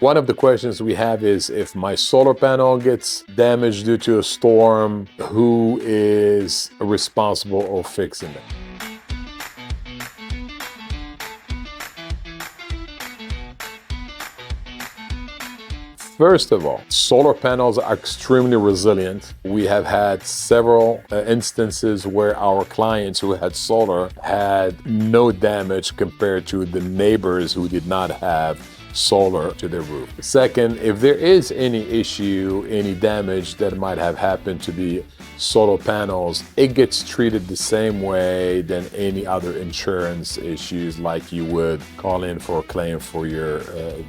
One of the questions we have is, if my solar panel gets damaged due to a storm, who is responsible for fixing it? First of all, solar panels are extremely resilient. We have had several instances where our clients who had solar had no damage compared to the neighbors who did not have solar to their roof. Second, if there is any issue, any damage that might have happened to the solar panels, it gets treated the same way than any other insurance issues, like you would call in for a claim for your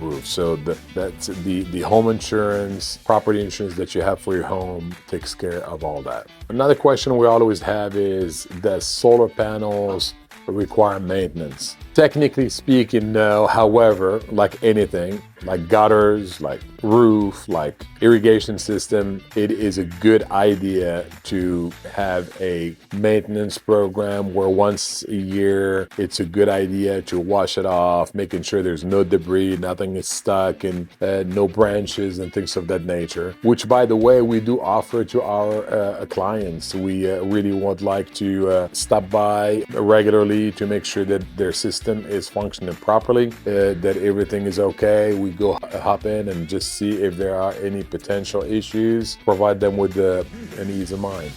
roof. So that's the home insurance, property insurance that you have for your home takes care of all that. Another question we always have is, does solar panels require maintenance? Technically speaking, no. However, like anything, like gutters, like roof, like irrigation system, it is a good idea to have a maintenance program where once a year, it's a good idea to wash it off, making sure there's no debris, nothing is stuck, and no branches and things of that nature, which, by the way, we do offer to our clients. We really would like to stop by regularly to make sure that their system is functioning properly, that everything is okay. We go hop in and just see if there are any potential issues, provide them with an ease of mind.